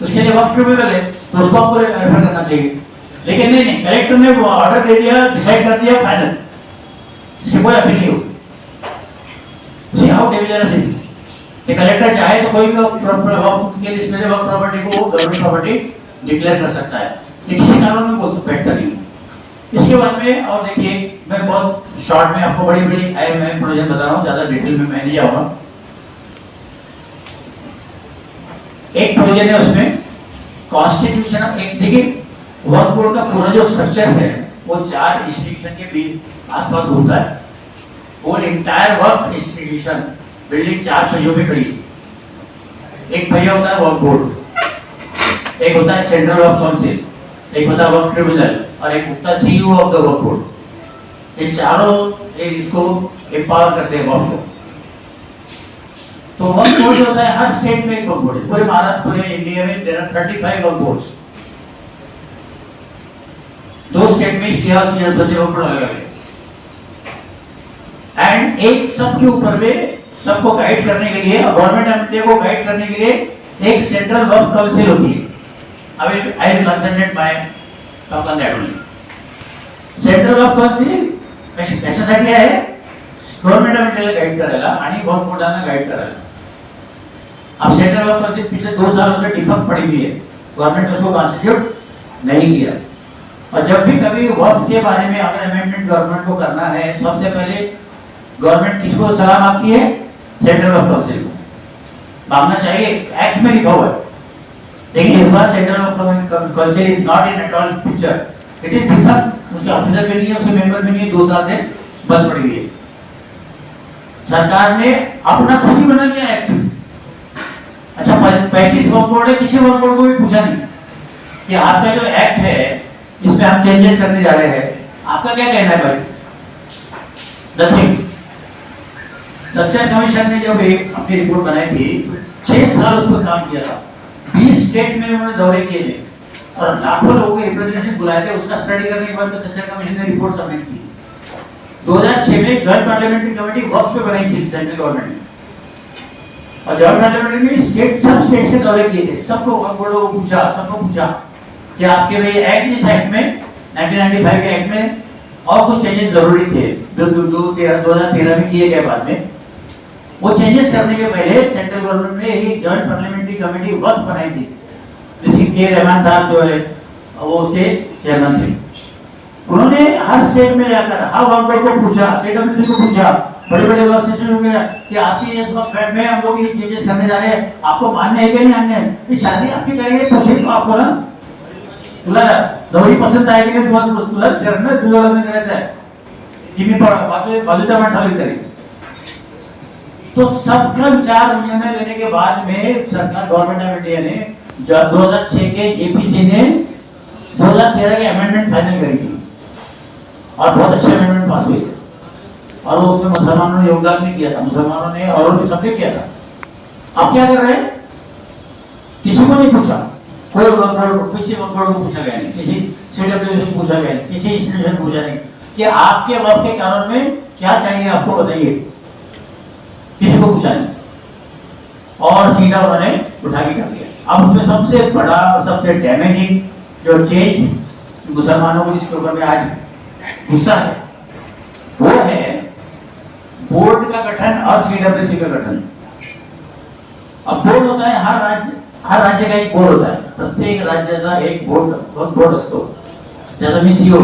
उसके लिए वक्त ट्रिब्यूनल है, तो उसको आपको रेफर करना चाहिए। लेकिन नहीं, कलेक्टर ने वो ऑर्डर दे दिया, डिसाइड कर दिया, फाइनल, इसकी कोई अपील नहीं होगी। See how dangerous it is. Collector चाहे तो कोई भी वक्त के लिस्ट में से वक्त प्रॉपर्टी को गवर्नमेंट प्रॉपर्टी डिक्लेयर कर सकता है, ये किसी कानून में बोल बैठता नहीं। इसके बाद में और देखिए, मैं बहुत शॉर्ट में आपको बड़ी बड़ी मैं प्रोविजन बता रहा हूँ, ज्यादा डिटेल में मैं नहीं जाऊंगा। एक प्रोविजन है उसमें कॉन्स्टिट्यूशन, एक देखिए वर्क बोर्ड का पूरा जो स्ट्रक्चर है वो 4 इंस्टीट्यूशन के बीच आसपास होता है। वो इंटायर वर्क इंस्टीट्यूशन बिल्डिंग 4 पहियों पे खड़ी। एक पहिया होता है वर्क बोर्ड, एक होता है सेंट्रल वर्क काउंसिल, एक होता है वर्क ट्रिब्यूनल और एक होता है CEO of the work board. ये चारों इसको एम्पावर करते हैं वर्क को। तो वर्क बोर्ड होता है, हर स्टेट में एक वर्क बोर्ड है। पूरे महाराष्ट्र, पूरे इंडिया में देयर आर 35 वर्क बोर्ड्स। 2 स्टेट में सीआर सभी वर्क बोर्ड अलग है। एंड एक सबके ऊपर में सबको गाइड करने के लिए, गवर्नमेंट ऑफ इंडिया को गाइड करने के लिए एक सेंट्रल वर्क काउंसिल होती है। I will concentrate my talk on that only. Central work council कशासाठी आहे? गवर्नमेंट ऑफ इंडियाला गाइड करायला आणि वर्क बोर्डांना गाइड करायला। अब सेंट्रल वर्क काउंसिल पिछले 2 सालों से डिफॉल्ट पड़ी हुई है, गवर्नमेंट ने उसको कॉन्स्टिट्यूट नहीं किया। और जब भी कभी वक्फ के बारे में अगर अमेंडमेंट गवर्नमेंट को करना है, सबसे पहले गवर्नमेंट किसको सलाह मांगती है? सेंट्रल वर्क काउंसिल को मांगना चाहिए, एक्ट में लिखा हुआ है। लेकिन इस बार central work council is not in at all picture, it is different. उसके ऑफिसर भी नहीं है, उसके मेंबर भी नहीं है, 2 साल से बंद पड़ी हुई है। सरकार ने अपना खुद ही बना लिया एक्ट। अच्छा, 35 वर्क बोर्ड है, किसी वर्क बोर्ड को भी पूछा नहीं कि आपका जो एक्ट है इसमें हम चेंजेस करने जा रहे हैं, आपका क्या कहना है भाई? नथिंग। सच्चा कमीशन ने जब अपनी रिपोर्ट बनाई थी, 6 साल उस पर काम किया था, 20 स्टेट में उन्होंने दौरे किए थे और लाखों लोगों के रिप्रेजेंटेटिव बुलाए थे। उसका स्टडी करने के बाद में सच्चा कमीशन ने रिपोर्ट सबमिट की। 2006 में जॉइंट पार्लियामेंट्री कमेटी वक्फ पे बनाई थी सेंट्रल गवर्नमेंट ने, और जॉइंट पार्लियामेंट्री में सब स्टेट्स के दौरे किए थे। सबको वक्फ बोर्ड को पूछा, सबको पूछा कि आपके भाई एक्ट, इस एक्ट में 1995 के एक्ट में और कुछ चेंजेस जरूरी थे जो 2013 में किए गए बाद में। वो चेंजेस करने के पहले सेंट्रल गवर्नमेंट ने एक जॉइंट पार्लियामेंट्री कमेटी वक्फ बनाई थी, जिसकी के रहमान साहब जो है वो उसके चेयरमैन थे। उन्होंने हर स्टेट में जाकर हर वर्क बोर्ड को पूछा, सीडब्ल्यूसी को पूछा, बड़े बड़े वर्क सेशन में कि आपकी इस वक्त में हम लोग ये चेंजेस करने जा रहे हैं, आपको मान्य है कि नहीं मान्य है? ये शादी आपकी करेंगे पूछे तो आपको ना, तुला नवरी पसंत आहे की नाही, तुम्हाला तुला विचारणार, तुला लग्न करायचं आहे की मी बाजूच्या माणसाला विचारेन। तो सबका विचार निर्णय लेने के बाद में सरकार, गवर्नमेंट ऑफ इंडिया ने 2006 के जेपीसी ने 2013 के अमेंडमेंट फाइनल करी थी और बहुत अच्छे अमेंडमेंट पास हुए थे। और वो उसमें मुसलमानों ने योगदान भी किया था, मुसलमानों ने और भी सबने किया था। अब क्या कर रहे हैं? किसी को नहीं पूछा, कोई किसी वक्त को पूछा गया नहीं, किसी सीडब्ल्यूसी को पूछा गया नहीं, किसी इंस्टीट्यूशन को पूछा नहीं कि आपके वक्त के कानून में क्या चाहिए आपको बताइए, किसी को पूछा नहीं। और सीधा उन्होंने उठा के कर दिया। अब उसमें सबसे बड़ा और सबसे डैमेजिंग जो चेंज मुसलमानों को जिसके ऊपर में आज गुस्सा है, वो है बोर्ड का गठन और सीडब्ल्यूसी का गठन। अब बोर्ड होता है, हर राज्य का एक बोर्ड होता है, प्रत्येक राज्याचा एक बोर्ड असतो, त्याचा मी सीईओ।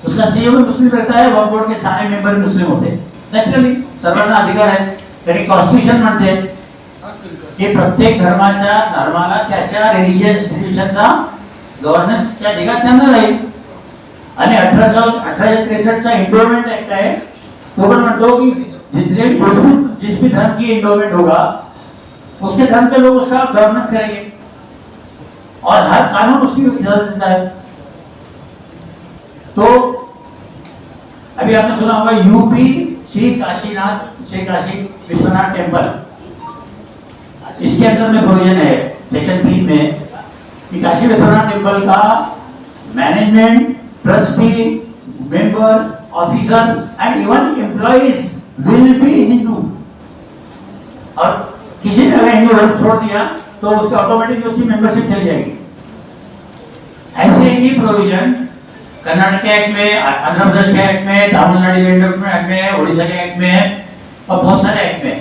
उसके उसका सीईओ भी मुस्लिम रहता है, वक्फ बोर्ड के सारे मेंबर मुस्लिम होते हैं। नेचुरली सर्वांना अधिकार आहे, त्यांनी कॉन्स्टिट्यूशन म्हणते की प्रत्येक धर्माला त्याच्या रिलीजियस इन्स्टिट्यूशनचा गव्हर्नन्सच्या अधिकार त्यांना राहील। आणि 1863 इंडोमेंट एक्ट है, तो पण म्हणतो की जिस भी धर्म की इंडोमेंट होगा उसके धर्म के लोग उसका गवर्नेंस करेंगे और हर कानून उसकी इजाजत देता है। तो अभी आपने सुना होगा यूपी श्री काशी विश्वनाथ टेम्पल, इसके अंदर में प्रोविजन है सेक्शन 3 में कि काशी विश्वनाथ टेम्पल का management, trustee, members, officer and even employees will be Hindu. और किसी ने अगर हिंदू धर्म छोड़ दिया तो उसका ऑटोमेटिकली उसकी मेंबरशिप चली जाएगी। ऐसे ही प्रोविजन कर्नाटक के एक्ट में, आंध्र प्रदेश के एक्ट में, तमिलनाडु के एक्ट में, उड़ीसा के एक्ट में और बहुत सारे एक्ट में।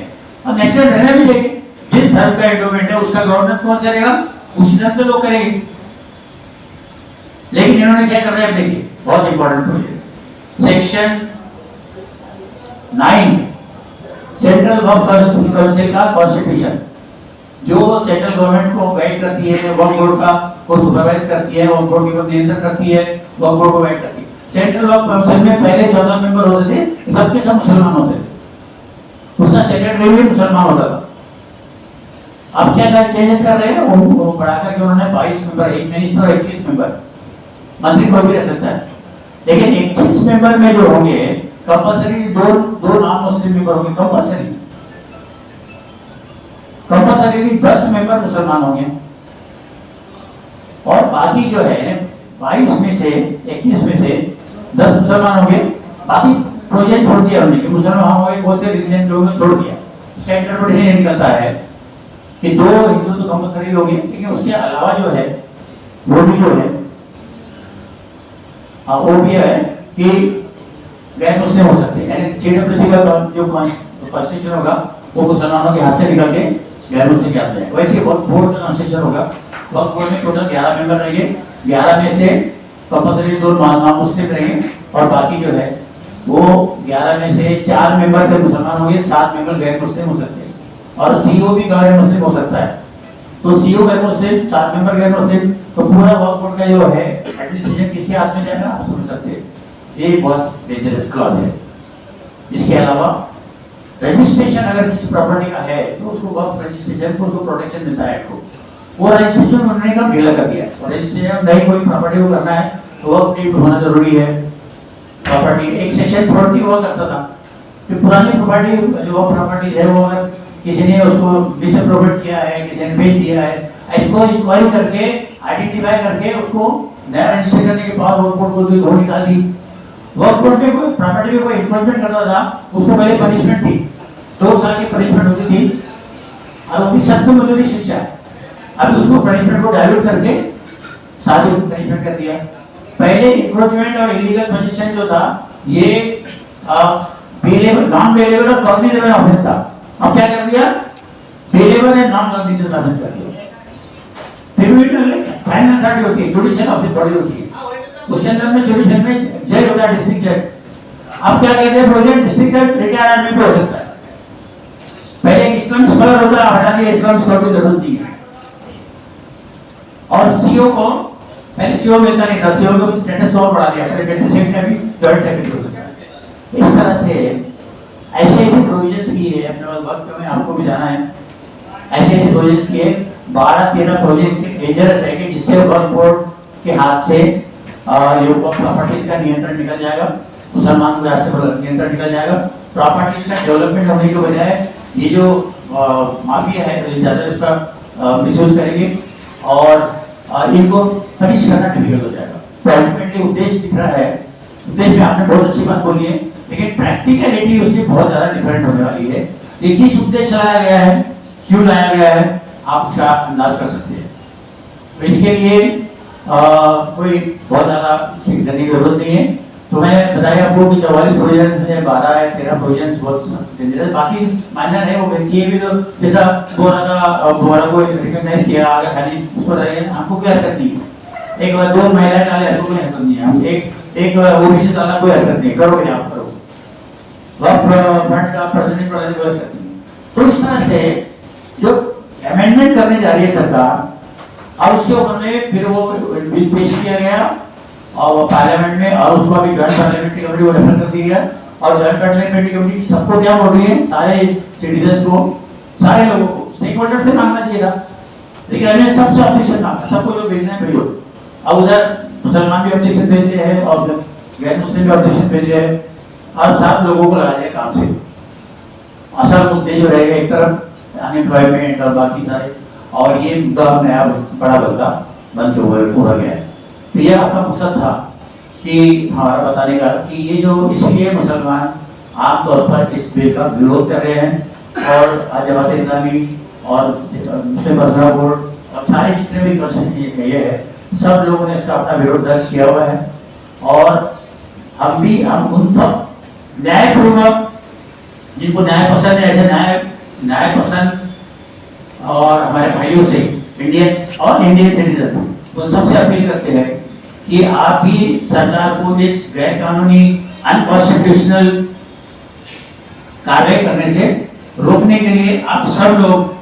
और नेशनल रहना भी चाहिए, जिस धर्म का एंडोमेंट है उसका गवर्नेंस कौन करेगा, उसी धर्म के लोग करेंगे। लेकिन इन्होंने क्या कर रहे हैं, देखिए बहुत इंपॉर्टेंट प्रोविजन सेक्शन 9 सेंट्रल वक्फ काउंसिल का कॉन्स्टिट्यूशन, जो सेंट्रल गवर्नमेंट को गाइड करती है, वक्फ बोर्ड का को सुपरवाइज करती है, वक्फ बोर्ड के ऊपर नियंत्रण करती है, वक्फ बोर्ड को गाइड करती है। सेंट्रल वक्फ काउंसिल में पहले 14 मेंबर होते थे, सबके सब मुसलमान होते थे, उसका सेक्रेटरी भी मुसलमान होता था। अब क्या चेंजेस कर रहे हैं, वो बढ़ाकर के उन्होंने 22 मेंबर, एक मिनिस्टर और 21 मेंबर, मंत्री कोई भी रह सकता है। लेकिन 21 मेंबर में जो होंगे कंपल्सरी दो नॉन मुस्लिम मेंबर होंगे, कंपल्सरी 10 मेंबर मुसलमान होंगे और बाकी जो है 22 में से 21 में से 10 मुसलमान होंगे। बाकी प्रोविजन छोड़ दिया उन्होंने कि मुसलमान होंगे, बहुत से रिलीजन लोगों ने छोड़ दिया। इसका इंटरप्रिटेशन ये निकलता है कि 2 हिंदू तो कंपल्सरी होंगे, लेकिन उसके अलावा जो है वो भी जो है वो भी है कि गैर मुस्लिम हो सकते हैं। यानी सीडब्ल्यूसी का जो कॉन्स्टिट्यूशन होगा वो मुसलमानों के हाथ से निकल के गैर मुस्लिम के हाथ में। वैसे वक्फ बोर्ड का कॉन्स्टिट्यूशन होगा, वक्फ बोर्ड में टोटल 11 मेंबर रहेंगे, 11 में से कंपल्सरी 2 नॉन मुस्लिम रहेंगे और बाकी जो है वो 11 में से 4 मेंबर से मुसलमान होंगे, 7 मेंबर गैर मुस्लिम हो सकते हैं और सीईओ भी गैर मुस्लिम हो सकता है। तो सीईओ गैर मुस्लिम, 7 मेंबर गैर मुस्लिम, तो पूरा वक्फ बोर्ड का जो है एडमिनिस्ट्रेशन किसके हाथ में जाएगा, आप समझ सकते हैं। ये बहुत डेंजरस क्लॉज है। इसके अलावा रजिस्ट्रेशन अगर किसी प्रॉपर्टी का है तो उसको वक्फ रजिस्ट्रेशन को उसको प्रोटेक्शन मिलता है एक्ट को, वो रजिस्ट्रेशन उन्होंने का ढीला कर दिया। रजिस्ट्रेशन नहीं कोई प्रॉपर्टी को करना है तो वक्फ डीड होना जरूरी है। प्रॉपर्टी एक सेक्शन 40 हुआ करता था कि पुरानी प्रॉपर्टी जो प्रॉपर्टी है वो अगर किसी ने उसको डिसअप्रोप्रिएट किया है, किसी ने बेच दिया है, इसको इंक्वायरी करके आइडेंटिफाई करके उसको नया रजिस्टर करने के बाद वक्फ बोर्ड को निकाल दी। वक्फ बोर्ड में कोई प्रॉपर्टी में कोई इन्फोर्समेंट करता था उसको पहले पनिशमेंट थी, 2 साल की पनिशमेंट होती थी और वो भी सख्त में होती थी शिक्षा। अब उसको पनिशमेंट को डाइल्यूट करके साल की पनिशमेंट कर दिया। पहले इंक्रोचमेंट और इलीगल पोजीशन जो था ये बेलेबल, नॉन बेलेबल और कॉग्निजेबल ऑफेंस था। अब क्या कर दिया, bailable and non cognizable offence कर दिया। ट्रिब्यूनल फाइनल अथॉरिटी होती है, जुडिशियल ऑफिस बॉडी होती है, उसके अंदर में जुडिशियल में जज होता है, डिस्ट्रिक्ट जज। अब क्या कहते हैं प्रोविजन, डिस्ट्रिक्ट जज रिटायर्ड आर्मी पे हो सकता है। पहले एक इस्लाम स्कॉलर होता है, हटा दिया, इस्लाम स्कॉलर की जरूरत नहीं है। और सीईओ को पहले सीईओ मिलता नहीं था, सीईओ को स्टेटस तो और बढ़ा दिया, सेक्रेटरी का भी जॉइंट सेक्रेटरी हो सकता है। इस तरह से ऐसे प्रोविजंस किए हैं अपने पास, वक्त में आपको भी जाना है। ऐसे प्रोविजंस किए 12-13 प्रोविजन डेंजरस है कि जिससे वक्फ बोर्ड के हाथ से ये वक्फ प्रॉपर्टीज का नियंत्रण निकल जाएगा, मुसलमान के हाथ से नियंत्रण निकल जाएगा। प्रॉपर्टीज का डेवलपमेंट होने के बजाय ये जो माफिया है ज़्यादा उसका मिसयूज करेंगे और इनको पनिश करना डिफिकल्ट हो जाएगा। अल्टीमेटली उद्देश्य दिख रहा है, उद्देश्य में आपने बहुत अच्छी बात बोली है, लेकिन प्रैक्टिकलिटी उसकी बहुत ज़्यादा डिफरेंट होने वाली है। ये किस उद्देश्य लाया गया है, क्यों लाया गया है, आप उसका अंदाज कर सकते हैं। तो इसके लिए कोई बहुत ज़्यादा करने की जरूरत नहीं है। तो मैं बताया आपको कि 44 प्रोविजन है, 12 या 13 प्रोविजन बहुत डेंजरस, बाकी माइनर है। वो किए भी तो जैसा बोरा का बोरा को रिकॉग्नाइज किया, आगे खाली उस पर हमको क्या करनी है, एक बार 2 महिलाएं डाले तो कोई हरकत नहीं है, हम एक ओबीसी डालना कोई हरकत नहीं है, करोगे आप करो, वक्फ फंड का परसेंटेज बढ़ाने कोई हरकत नहीं है। तो इस तरह से जो अमेंडमेंट करने जा रही है सरकार, और उसके ऊपर में फिर वो बिल पेश किया गया और वो पार्लियामेंट में, और उसको अभी जॉइंट पार्लियामेंट्री कमेटी को रेफर कर दी गया, और जॉइंट पार्लियामेंट्री कमेटी सबको क्या बोल रही है, सारे सिटीजन्स को, सारे लोगों को, स्टेक होल्डर से मांगना चाहिए था, लेकिन अभी सबसे ऑब्जेक्शन मांगा, सबको जो भेजना है भेजो। अब उधर मुसलमान भी ऑब्जेक्शन भेज रहे हैं और गैर मुस्लिम भी ऑब्जेक्शन भेज रहे हैं, और 7 लोगों को लगा दिया काम से। असल मुद्दे जो रहेगा एक तरफ अनएम्प्लॉयमेंट और बाकी सारे, और ये मुद्दा नया बड़ा बदला बन के पूरा गया है। तो यह आपका मकसद था कि हमारा बताने का कि ये जो, इसलिए मुसलमान आमतौर पर इस बिल का विरोध कर रहे हैं, और आज जमात इस्लामी और मुस्लिम मसला बोर्ड और सारे जितने भी कंस्टिट्यूशन ये है, सब लोगों ने इसका अपना विरोध दर्ज किया हुआ है। और हम उन सब न्यायपूर्वक, जिनको न्याय पसंद है, ऐसे न्याय पसंद और हमारे भाइयों से, इंडियन सिटीजन, वो सबसे अपील करते हैं कि आप भी सरकार को इस गैर कानूनी अनकॉन्स्टिट्यूशनल कार्रवाई करने से रोकने के लिए आप सब लोग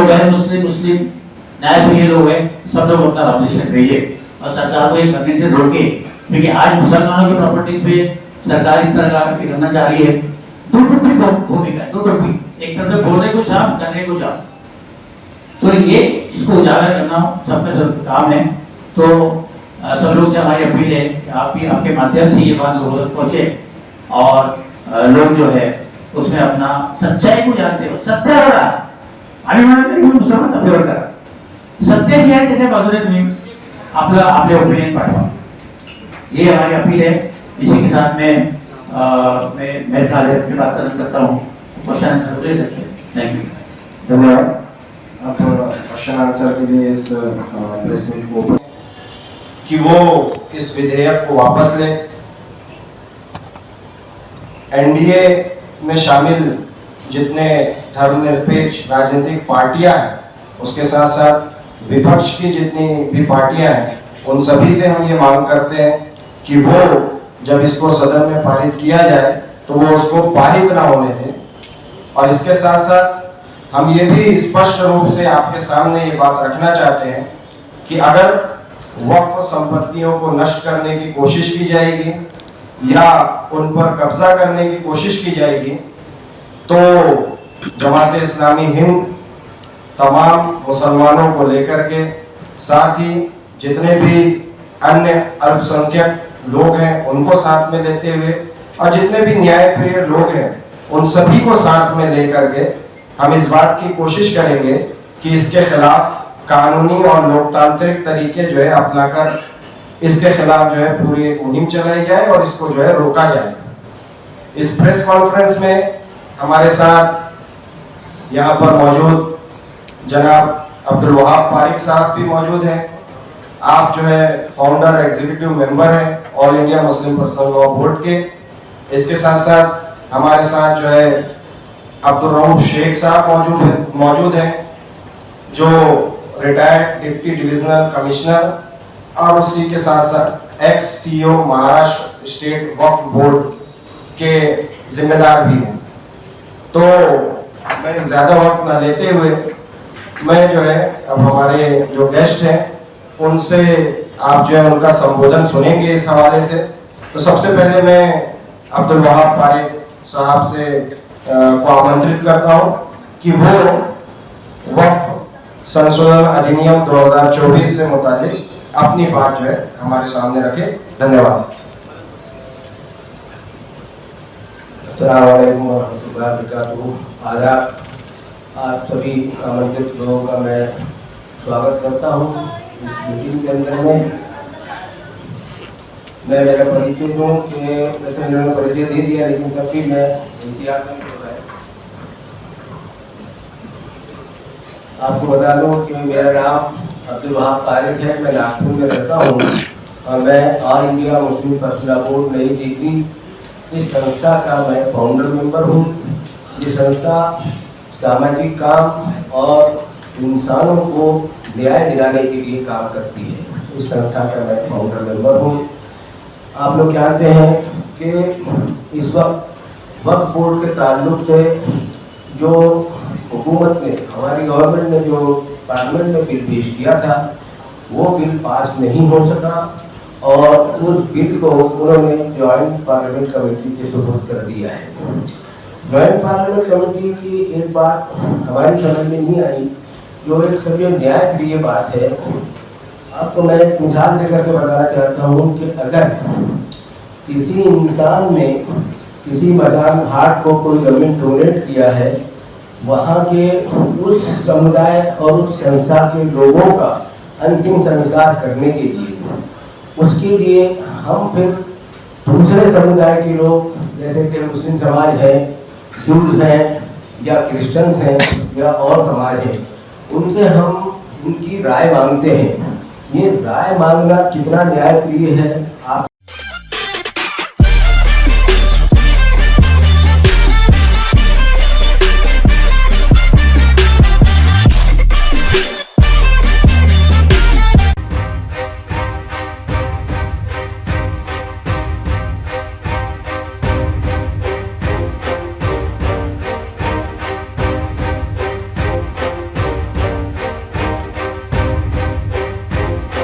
गैर मुस्लिम न्यायप्रिय लोग हैं, सब लोग अपना ऑब्जेक्शन भेजिए और सरकार को ये करने से रोके, क्योंकि आज मुसलमानों की प्रॉपर्टी पे सरकार इस तरह की करना चाह रही है। दो टुकड़ी भूमिका, दो टुकड़ी, एक तरफ बोलने को चाह, करने को चाह, तो ये इसको उजागर करना सबका काम है। तो सब लोग से हमारी अपील है कि आप भी आपके माध्यम से ये बात लोगों तक पहुँचे, और लोग जो है उसमें अपना सच्चाई को जानते हो, सत्य हो रहा आम्ही म्हणत नाही मुसलमान तप्यावर करा, सत्य जे आहे त्याच्या बाजूने तुम्ही आपले ओपिनियन पाठवा, ये हमारी अपील है। इसी के साथ मैं मेरे ख्याल की बात करता हूँ, क्वेश्चन आंसर ले सकते हैं। थैंक यू, धन्यवाद। आप क्वेश्चन आंसर के लिए इस प्रेस मीट को कि वो इस विधेयक को वापस ले, एनडीए में शामिल जितने धर्मनिरपेक्ष राजनीतिक पार्टियां हैं, उसके साथ साथ विपक्ष की जितनी भी पार्टियां हैं, उन सभी से हम ये मांग करते हैं कि वो जब इसको सदन में पारित किया जाए तो वो उसको पारित ना होने दें। और इसके साथ साथ हम ये भी स्पष्ट रूप से आपके सामने ये बात रखना चाहते हैं कि अगर वक्फ संपत्तियों को नष्ट करने की कोशिश की जाएगी या उन पर कब्जा करने की कोशिश की जाएगी, तो जमात इस्लामी हिंद तमाम मुसलमानों को लेकर के, साथ ही जितने भी अन्य अल्पसंख्यक लोग हैं उनको साथ में लेते हुए, और जितने भी न्यायप्रिय लोग हैं उन सभी को साथ में लेकर के हम इस बात की कोशिश करेंगे कि इसके खिलाफ कानूनी और लोकतांत्रिक तरीके जो है अपनाकर इसके खिलाफ जो है पूरी एक मुहिम चलाई जाए और इसको जो है रोका जाए। इस प्रेस कॉन्फ्रेंस में हमारे साथ यहाँ पर मौजूद जनाब अब्दुल वहाब पारिक साहब भी मौजूद हैं। आप जो है फाउंडर एग्जीक्यूटिव मेंबर हैं all India Muslim personal law board के। इसके साथ साथ हमारे साथ जो है अब्दुल रऊफ शेख साहब मौजूद हैं जो रिटायर्ड डिप्टी डिविजनल कमिश्नर और उसी के साथ साथ एक्स सीईओ महाराष्ट्र स्टेट वक्फ बोर्ड के जिम्मेदार भी हैं। तो मैं ज़्यादा वक्त न लेते हुए मैं जो है अब हमारे जो गेस्ट हैं उनसे आप जो है उनका संबोधन सुनेंगे इस हवाले से। तो सबसे पहले मैं अब्दुल वहाब पारिक साहब से को आमंत्रित करता हूं कि वो वक्फ संशोधन अधिनियम 2024 से मुतालिक अपनी बात जो है हमारे सामने रखे। धन्यवाद। अस्सलाम वालेकुम वरहमतुल्लाहि वबरकातुहू। आदाब। आप सभी आमंत्रित लोगों का मैं स्वागत करता हूँ इस मीटिंग के अंदर में। मैं मेरा परिचय दूँ कि वैसे इन्होंने परिचय दे दिया, लेकिन तब भी मैं इतिहास में जो है आपको बता दूँ कि मेरा नाम अब्दुल वहाब पारिक है। मैं नागपुर में रहता हूँ और मैं all India Muslim personal board नई दिल्ली इस संस्था का मैं फाउंडर मेंबर हूँ। ये संस्था सामाजिक काम और इंसानों को न्याय दिलाने के लिए काम करती है। इस संस्था का मैं फाउंडर मेंबर हूँ। आप लोग जानते हैं कि इस वक्त वक्फ बोर्ड के ताल्लुक से जो हुकूमत ने, हमारी गवर्नमेंट ने जो पार्लियामेंट में बिल पेश किया था, वो बिल पास नहीं हो सका और उस बिल को उन्होंने जॉइंट पार्लियामेंट कमेटी के सुपुर्द कर दिया है। जॉइंट पार्लियामेंट कमेटी की एक बात हमारी समझ में नहीं आई, जो एक सभी न्याय प्रिय बात है। आपको मैं एक मिसाल देकर के बताना चाहता हूँ कि अगर किसी इंसान ने किसी मसान घाट को कोई ज़मीन डोनेट किया है, वहाँ के उस समुदाय और उस संस्था के लोगों का अंतिम संस्कार करने के लिए, उसके लिए हम फिर दूसरे समुदाय के लोग, जैसे कि मुस्लिम समाज है, जूस हैं या क्रिश्चियंस हैं या और समाज हैं, उनसे हम उनकी राय मांगते हैं। ये राय मांगना कितना न्यायप्रिय है आप